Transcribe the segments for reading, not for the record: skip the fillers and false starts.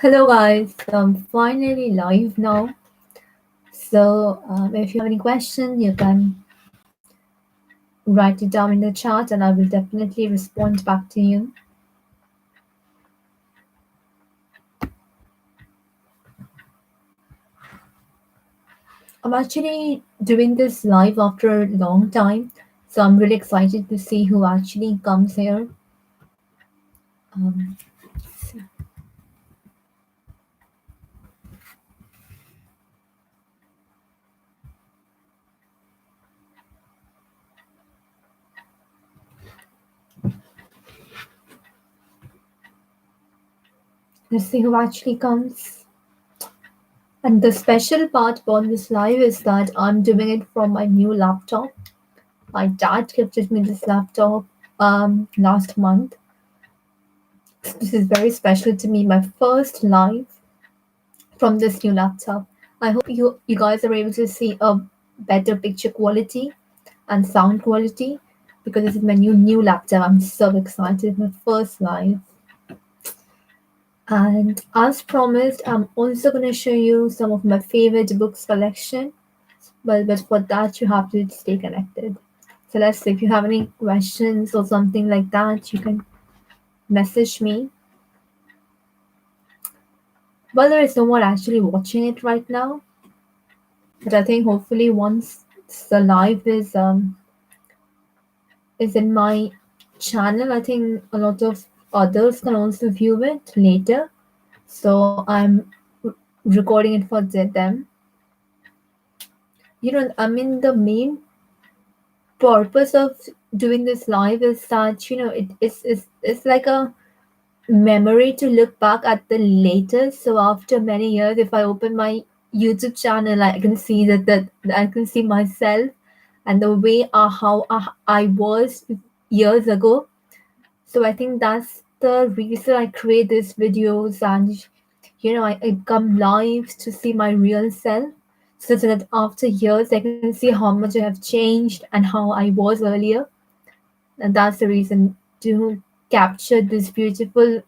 Hello guys, I'm finally live now. If you have any question, you can write it down in the chat and I will definitely respond back to you. I'm actually doing this live after a long time, so I'm really excited to see who actually comes here. Um, so let's see who actually comes. And the special part about this live is that I'm doing it from my new laptop. My dad gifted me this laptop last month. This is very special to me. My first live from this new laptop. I hope you guys are able to see a better picture quality and sound quality because this is my new laptop. I'm so excited. My first live. And as promised, I'm also gonna show you some of my favorite books collection. But for that you have to stay connected. So let's see if you have any questions or something like that, you can message me. Well, there is no one actually watching it right now, but I think hopefully once the live is in my channel, I think a lot of others can also view it later. So I'm recording it for them. I mean, the main purpose of doing this live is that it's like a memory to look back at the later. So after many years, if I open my YouTube channel, I can see that I can see myself and the way how I was years ago. So I think that's the reason I create these videos, and I come live to see my real self, so that after years I can see how much I have changed and how I was earlier. And that's the reason to capture these beautiful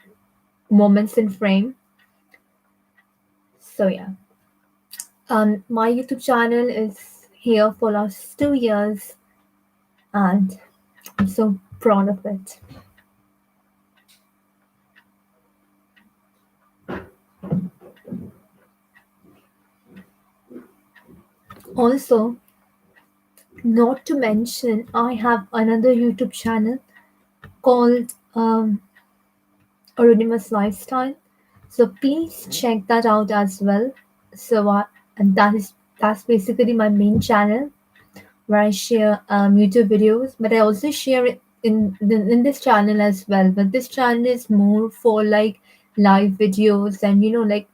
moments in frame. So yeah, my YouTube channel is here for last 2 years, and I'm so proud of it. Also, not to mention, I have another YouTube channel called Arunima's Lifestyle. So please check that out as well. And that's basically my main channel where I share YouTube videos, but I also share it in this channel as well. But this channel is more for like live videos and like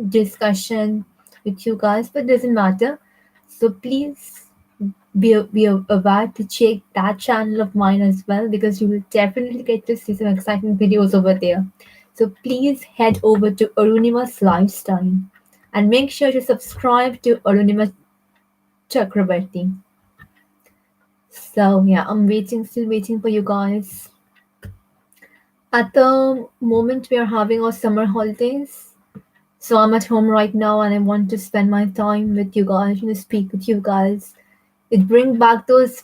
discussion with you guys, but doesn't matter. So please be aware to check that channel of mine as well because you will definitely get to see some exciting videos over there. So please head over to Arunima's Lifestyle and make sure to subscribe to Arunima Chakrabarti. So yeah, I'm still waiting for you guys. At the moment, we are having our summer holidays. So I'm at home right now and I want to spend my time with you guys, speak with you guys. It brings back those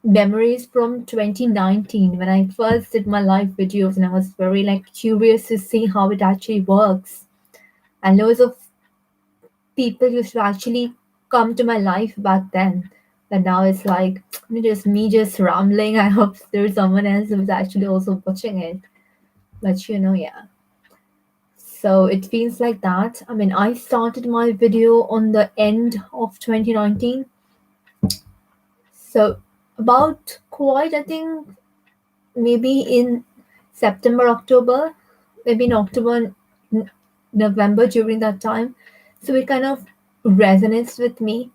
memories from 2019 when I first did my live videos and I was very like curious to see how it actually works. And loads of people used to actually come to my life back then. But now it's like just me just rambling. I hope there's someone else who's actually also watching it. But yeah. So it feels like that. I mean, I started my video on the end of 2019. So about quite, I think, maybe in September, October, maybe in October, November during that time. So it kind of resonates with me.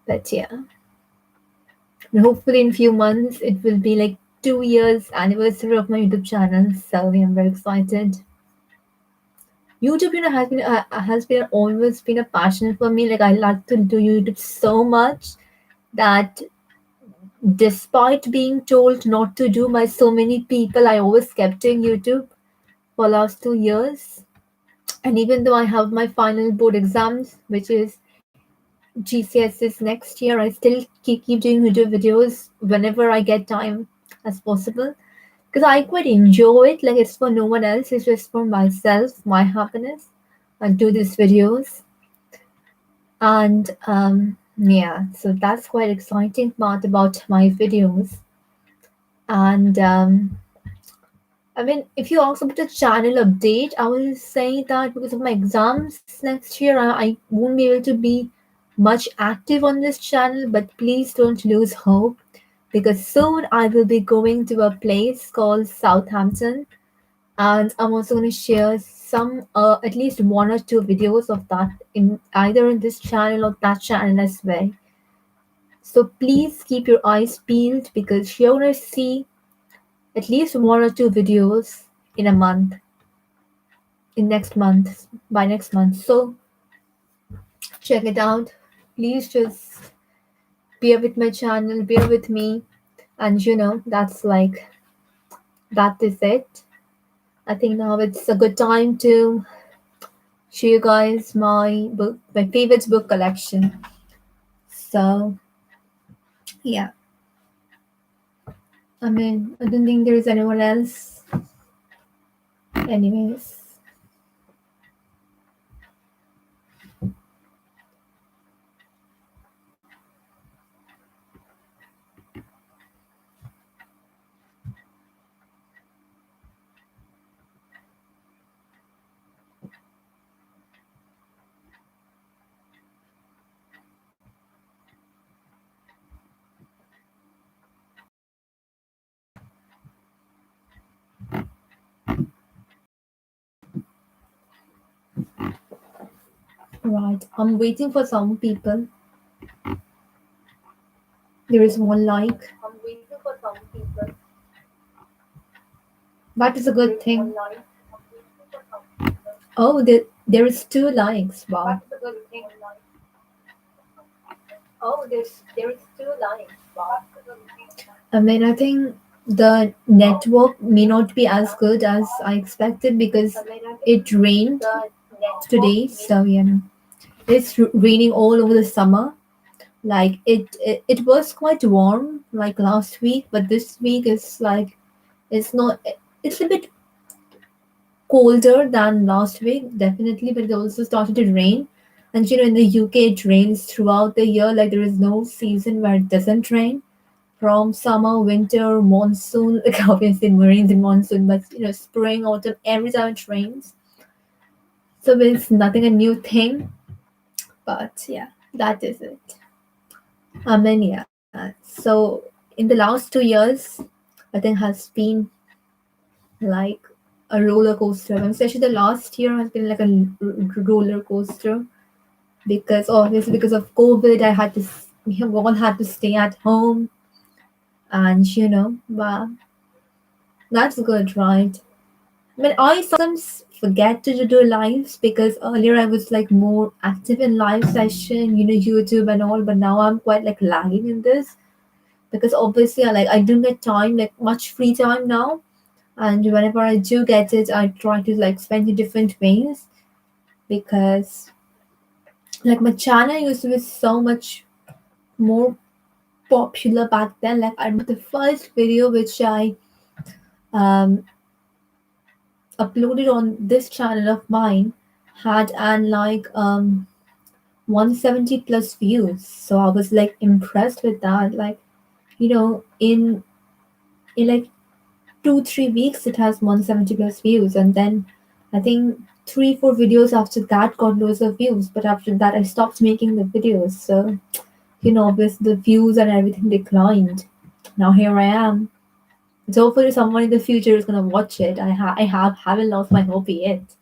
But yeah, and hopefully in few months it will be like 2 years anniversary of my YouTube channel. So yeah, I'm very excited. YouTube, has been always been a passion for me. Like I like to do YouTube so much that despite being told not to do by so many people, I always kept doing YouTube for last 2 years. And even though I have my final board exams, which is GCSEs next year, I still keep doing video videos whenever I get time as possible. Because I quite enjoy it. Like it's for no one else. It's just for myself, my happiness. I do these videos, and yeah, so that's quite exciting part about my videos. And I mean, if you ask about the channel update, I will say that because of my exams next year, I won't be able to be much active on this channel. But please don't lose hope because soon I will be going to a place called Southampton, and I'm also going to share some, at least one or two videos of that in either in this channel or that channel as well. So please keep your eyes peeled because you're going to see at least one or two videos in a month, in next month, by next month. So check it out. Please just bear with my channel, bear with me, and that's like that is it. I think now it's a good time to show you guys my favorite book collection. So yeah, I mean, I don't think there's anyone else. Anyways, right. I'm waiting for some people. There is one like. I'm waiting for some people. That is a There good is one thing. line. I'm waiting for some people. Oh, there is two likes. That Wow. is a good thing. Oh, there is two lines. Wow. That's a good thing. I mean, I think the network may not be as good as I expected because I mean, I think it rained the network today. may So it's raining all over the summer. Like it was quite warm like last week, but this week is like it's not. It's a bit colder than last week, definitely, but it also started to rain. And in the UK, it rains throughout the year. Like there is no season where it doesn't rain. From summer, winter, monsoon, like obviously it rains in monsoon, but spring, autumn, every time it rains. So it's nothing a new thing. But yeah, that is it. I mean, yeah. So in the last 2 years, I think has been like a roller coaster. And especially the last year has been like a roller coaster because obviously because of COVID, we have all had to stay at home, and but that's good, right? I mean, I sometimes forget to do lives because earlier I was like more active in live session, YouTube and all, but now I'm quite like lagging in this because obviously I don't get time, like much free time now. And whenever I do get it, I try to like spend in different ways because like my channel used to be so much more popular back then. Like I remember the first video which I um, uploaded on this channel of mine had an like 170 plus views. So I was like impressed with that. Like in like 2 3 weeks it has 170 plus views, and then I think 3 4 videos after that got loads of views. But after that I stopped making the videos. So obviously the views and everything declined. Now here I am. So hopefully someone in the future is gonna watch it. I haven't lost my hope yet.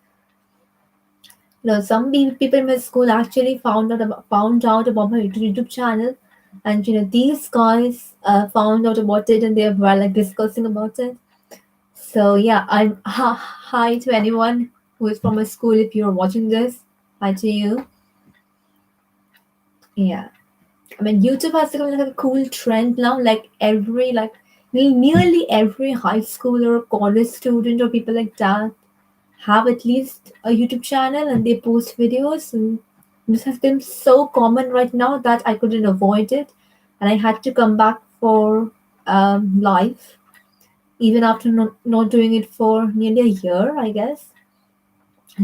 Some people in my school actually found out about my YouTube channel, and these guys found out about it, and they were like discussing about it. So yeah, hi to anyone who is from my school. If you're watching this, hi to you. Yeah, I mean YouTube has become like a cool trend now. Like nearly every high school or college student or people like that have at least a YouTube channel and they post videos. And this has been so common right now that I couldn't avoid it. And I had to come back for live, even after not doing it for nearly a year, I guess.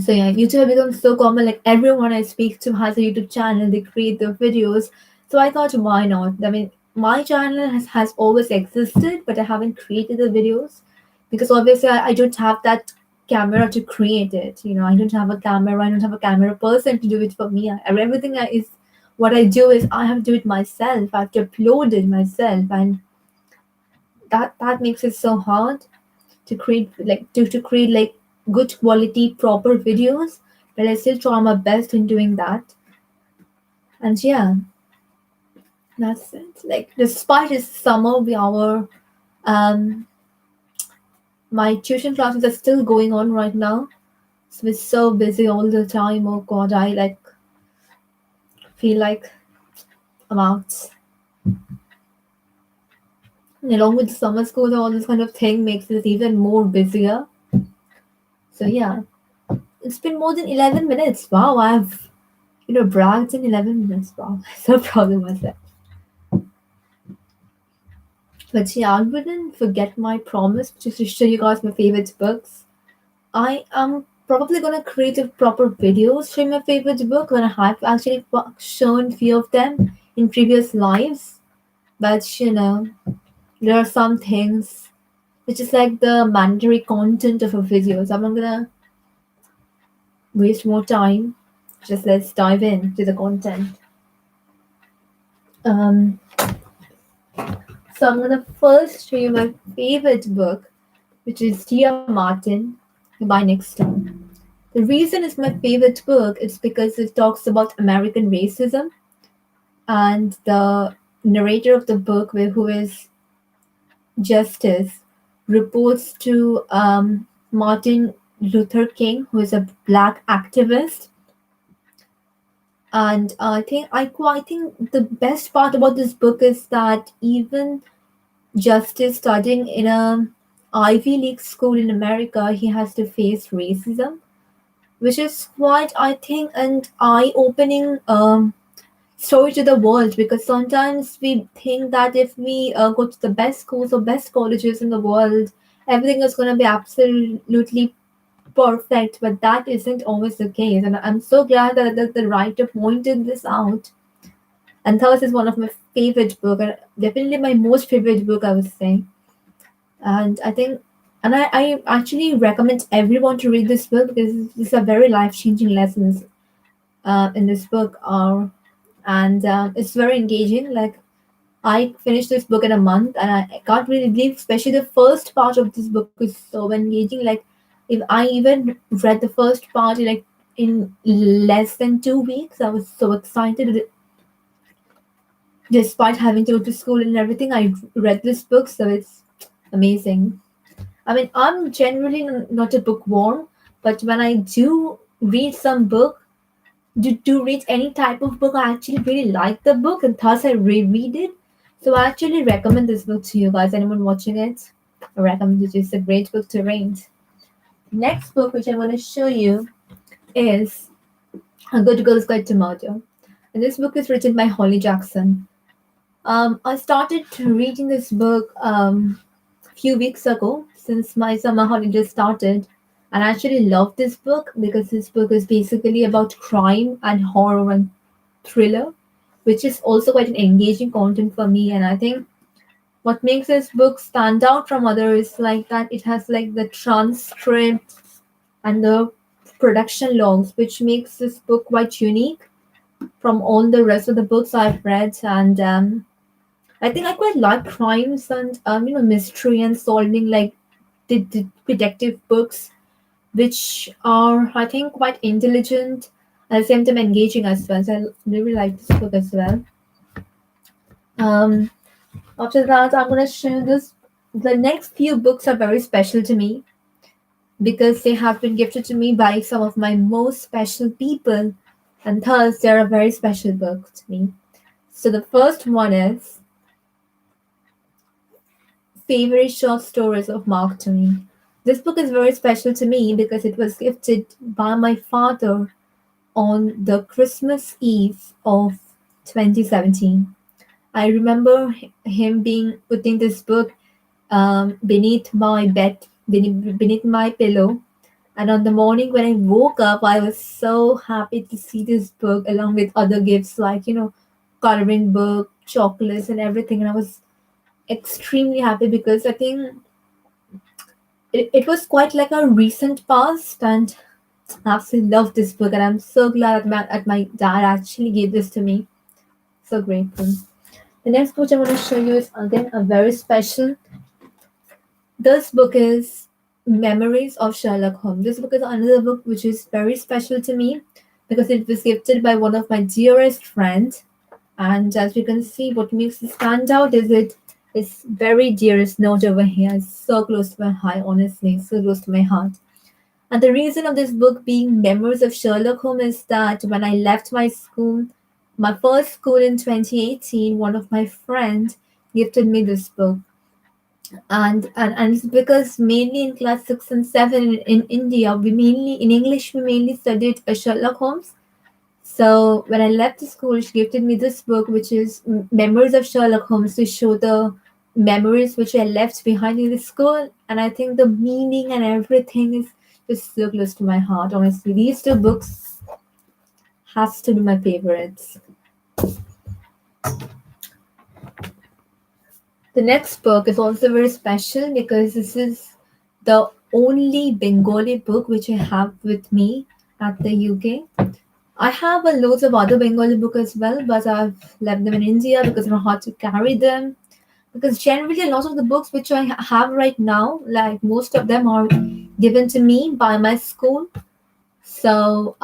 So yeah, YouTube has become so common. Like everyone I speak to has a YouTube channel. They create their videos. So I thought, why not? I mean, my channel has always existed, but I haven't created the videos because obviously I don't have that camera to create it. You know, I don't have a camera. I don't have a camera person to do it for me. Everything is what I do is I have to do it myself. I have to upload it myself, and that makes it so hard to create to create like good quality proper videos, but I still try my best in doing that. And yeah, that's it. Like despite it's summer, we our um my tuition classes are still going on right now, so it's so busy all the time. Oh god, I like feel like I'm out. And along with summer school, all this kind of thing makes it even more busier. So yeah, it's been more than 11 minutes. Wow, I've bragged in 11 minutes. Wow, so proud of myself. But yeah, I wouldn't forget my promise just to show you guys my favorite books. I am probably gonna create a proper videos showing my favorite book when I have actually shown few of them in previous lives. But there are some things which is like the mandatory content of a video. So I'm not gonna waste more time. Just let's dive in to the content. Um, so I'm gonna first show you my favorite book, which is Tia Martin by Nick Stone. The reason it's my favorite book is because it talks about American racism, and the narrator of the book, who is Justice, reports to Martin Luther King, who is a black activist. And I think the best part about this book is that even Justice studying in a Ivy League school in America, he has to face racism, which is quite, I think, an eye-opening story to the world. Because sometimes we think that if we go to the best schools or best colleges in the world, everything is going to be absolutely perfect, but that isn't always the case. And I'm so glad that the writer pointed this out. And thus is one of my favorite book, and definitely my most favorite book, I would say. And I think, and I actually recommend everyone to read this book because these are very life changing lessons in this book are, and it's very engaging. Like I finished this book in a month, and I can't really believe, especially the first part of this book is so engaging. Like if I even read the first part in less than 2 weeks, I was so excited. Despite having to go to school and everything, I read this book, so it's amazing. I mean, I'm generally not a bookworm, but when I do read some book, do read any type of book, I actually really like the book, and thus I reread it. So I actually recommend this book to you guys. Anyone watching it, I recommend it. It's a great book to read. Next book, which I'm going to show you, is A Good Girl's Guide to Murder. And this book is written by Holly Jackson. I started reading this book a few weeks ago since my summer holiday started. And I actually love this book because this book is basically about crime and horror and thriller, which is also quite an engaging content for me. And I think what makes this book stand out from others is like that it has like the transcript and the production logs, which makes this book quite unique from all the rest of the books I've read. And I think I quite like crimes and mystery and solving like detective books, which are I think quite intelligent at the same time engaging as well. So I really like this book as well. Um, After that, I'm gonna show this. The next few books are very special to me because they have been gifted to me by some of my most special people, and thus they're a very special book to me. So the first one is Favorite Short Stories of Mark Twain. This book is very special to me because it was gifted by my father on the Christmas Eve of 2017. I remember him being putting this book beneath my bed, beneath my pillow. And on the morning when I woke up, I was so happy to see this book along with other gifts like, coloring book, chocolates, and everything. And I was extremely happy because I think it was quite like a recent past. And I absolutely love this book. And I'm so glad that my dad actually gave this to me. So grateful. The next book I want to show you is again a very special. This book is Memories of Sherlock Holmes. This book is another book which is very special to me because it was gifted by one of my dearest friends. And as you can see, what makes it stand out is its very dearest note over here. It's so close to my heart, honestly, so close to my heart. And the reason of this book being Memories of Sherlock Holmes is that when I left my school, my first school in 2018, one of my friends gifted me this book. And it's because mainly in class 6 and 7 in India, we mainly, in English, we mainly studied Sherlock Holmes. So when I left the school, she gifted me this book, which is Memories of Sherlock Holmes, to show the memories which I left behind in the school. And I think the meaning and everything is just so close to my heart. Honestly, these two books has to be my favorites. The next book is also very special because this is the only Bengali book which I have with me at the UK. I have a loads of other Bengali book as well, but I've left them in India because I'm hard to carry them. Because generally, a lot of the books which I have right now, like most of them, are given to me by my school. So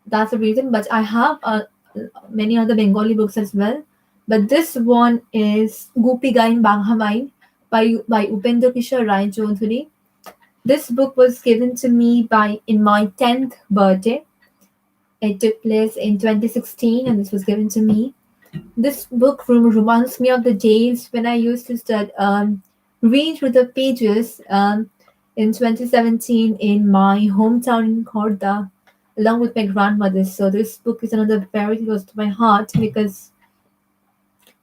that's the reason. But I have many other Bengali books as well. But this one is Gupi Gain Banghamain by Upendra Kishore Rai Chaudhuri. This book was given to me by in my 10th birthday. It took place in 2016 and this was given to me. This book reminds me of the days when I used to read through the pages in 2017 in my hometown in Khorda along with my grandmother. So this book is another very close to my heart because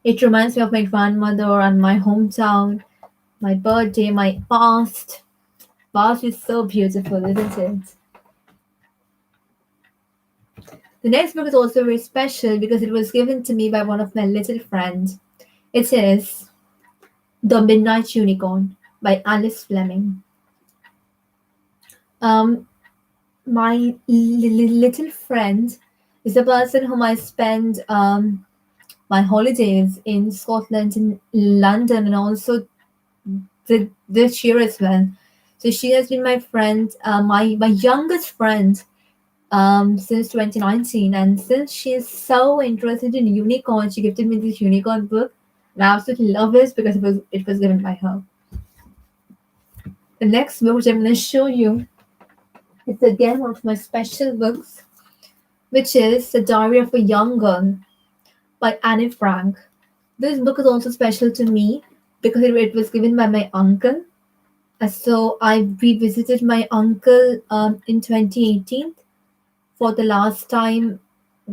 it reminds me of my grandmother and my hometown, my birthday, my past. Past is so beautiful, isn't it? The next book is also very special because it was given to me by one of my little friends. It is The Midnight Unicorn by Alice Fleming. Um, my little friend is the person whom I spend my holidays in Scotland, in London, and also this year as well. So she has been my friend, my youngest friend since 2019. And since she is so interested in unicorn, she gifted me this unicorn book. And I absolutely love it because it was given by her. The next book which I'm going to show you is again one of my special books, which is The Diary of a Young Girl by Anne Frank. This book is also special to me because it was given by my uncle. So I revisited my uncle in 2018 for the last time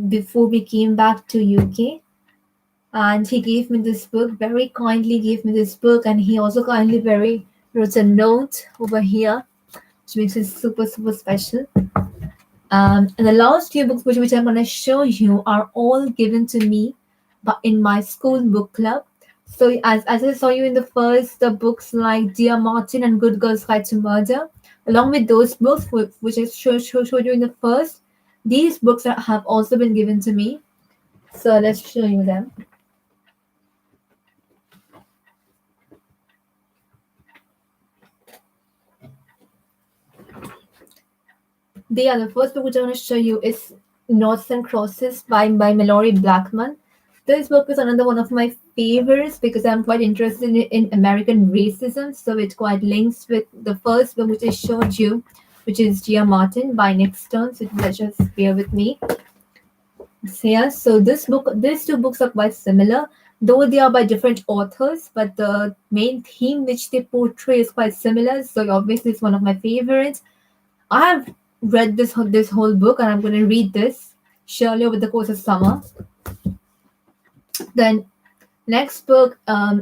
before we came back to UK. And he gave me this book, very kindly gave me this book, and he also kindly very wrote a note over here, which makes it super, super special. And the last few books which I'm going to show you are all given to me but in my school book club. So as I saw you in the first, the books like Dear Martin and Good Girls Guide to Murder, along with those books which I showed you in the first, these books have also been given to me. So let's show you them. The first book which I want to show you is Noughts and Crosses by Mallory Blackman. This book is another one of my favorites because I'm quite interested in American racism. So it quite links with the first book which I showed you, which is Gia Martin by Nick Stone. So let's just bear with me. So yeah, so these two books are quite similar, though they are by different authors, but the main theme which they portray is quite similar. So obviously, it's one of my favorites. I have read this whole book, and I'm going to read this surely over the course of summer. Then next book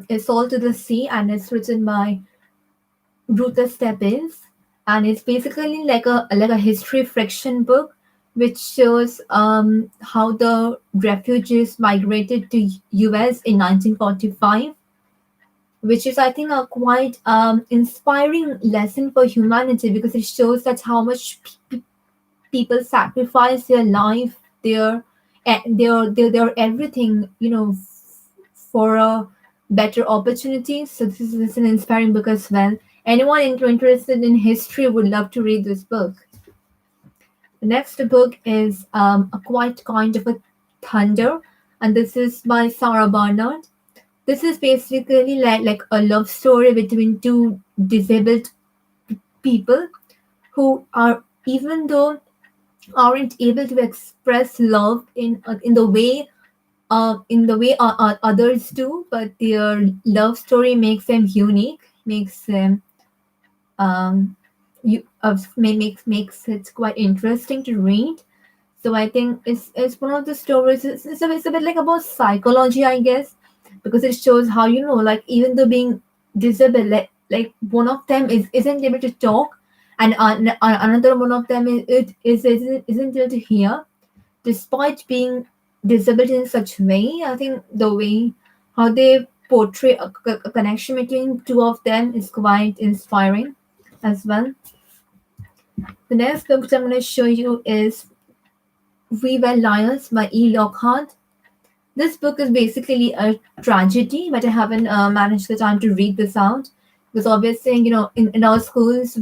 is Salt to the Sea, and it's written by Ruther Stebbins, and it's basically like a history fiction book, which shows how the refugees migrated to US in 1945, which is I think a quite inspiring lesson for humanity because it shows that how much people sacrifice their life, their everything, for a better opportunity. So this is an inspiring book as well. Anyone interested in history would love to read this book. The next book is A Quiet Kind of a Thunder, and this is by Sarah Barnard. This is basically like a love story between two disabled people who are, even though aren't able to express love in the way others do, but their love story makes them unique, makes them um, makes it quite interesting to read. So I think it's one of the stories. It's a bit like about psychology, I guess, because it shows how like even though being disabled, like one of them isn't able to talk, and another one of them isn't able to hear, despite being disabled in such way. I think the way how they portray a connection between two of them is quite inspiring as well. The next book that I'm going to show you is We Were Liars by E. Lockhart. This book is basically a tragedy, but I haven't managed the time to read this out because obviously, in our schools,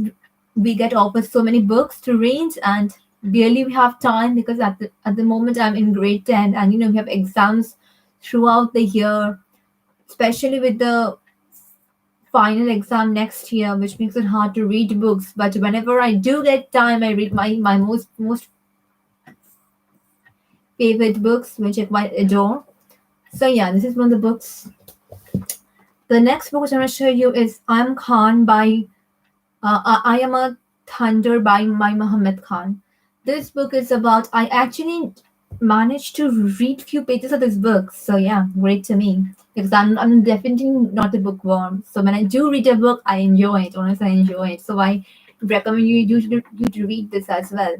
we get offered so many books to read, and barely we have time because at the moment I'm in grade 10, and we have exams throughout the year, especially with the final exam next year, which makes it hard to read books. But whenever I do get time, I read my most favorite books, which I quite adore. So yeah, this is one of the books. The next book which I'm going to show you is I Am Khan by I Am a Thunder by Muhammad Khan. This book is about I actually managed to read few pages of this book. So yeah, great to me because I'm definitely not a bookworm. So when I do read a book, I enjoy it. Honestly, I enjoy it. So I recommend you to read this as well.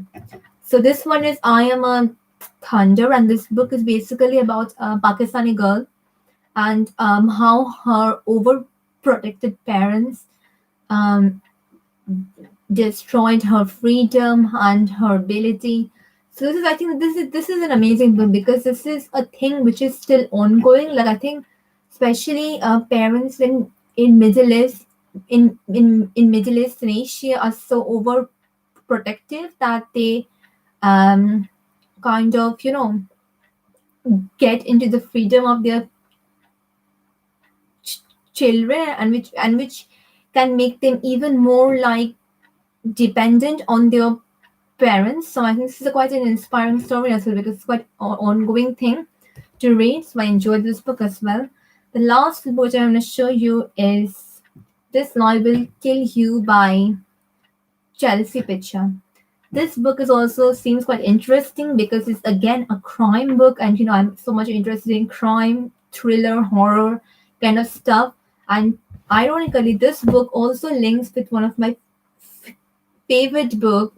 So this one is I Am a Thunder, and this book is basically about a Pakistani girl and how her overprotected parents um, destroyed her freedom and her ability. So this is, I think, this is an amazing book because this is a thing which is still ongoing. Like I think, especially parents in Middle East in Middle East and Asia are so overprotective that they kind of get into the freedom of their children, and which can make them even more like dependent on their parents. So I think this is quite an inspiring story as well because it's quite an ongoing thing to read. So I enjoyed this book as well. The last book I'm going to show you is This Lie Will Kill You by Chelsea Pitcher. This book is also seems quite interesting because it's again a crime book, and I'm so much interested in crime, thriller, horror kind of stuff. And ironically, this book also links with one of my favorite book,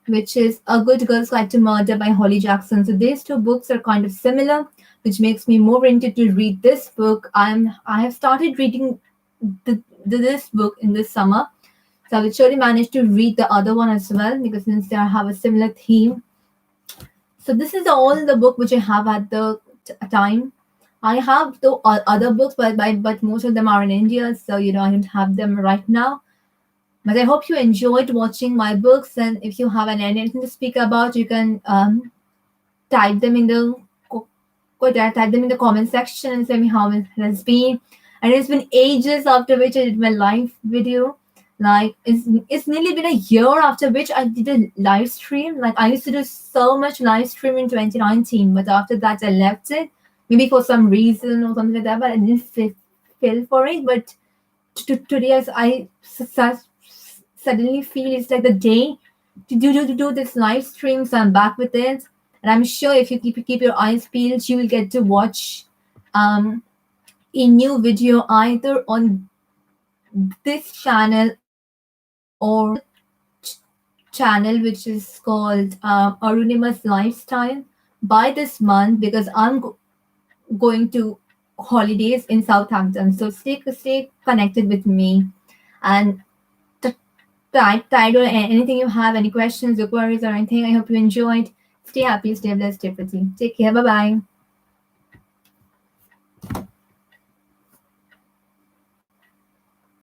which is A Good Girl's Guide to Murder by Holly Jackson. So these two books are kind of similar, which makes me more into to read this book. I have started reading this book in this summer, so I will surely manage to read the other one as well because since they have a similar theme. So this is all the book which I have at the time. I have the other books, but most of them are in India, so I don't have them right now. But I hope you enjoyed watching my books, and if you have anything to speak about, you can type them in the type them in the comment section and tell me how it has been. And it's been ages after which I did my live video. Like it's nearly been a year after which I did a live stream. Like I used to do so much live stream in 2019, but after that I left it. maybe for some reason or something like that, but I didn't feel for it. But today, as I suddenly feel it's like the day to do this live stream, so I'm back with it. And I'm sure if you keep your eyes peeled, you will get to watch um, a new video either on this channel or channel which is called Arunima's Lifestyle by this month, because I'm going to holidays in Southampton. So stay connected with me, and tide or anything you have, any questions or queries or anything. I hope you enjoyed. Stay happy, stay blessed, stay pretty. Take care. Bye bye.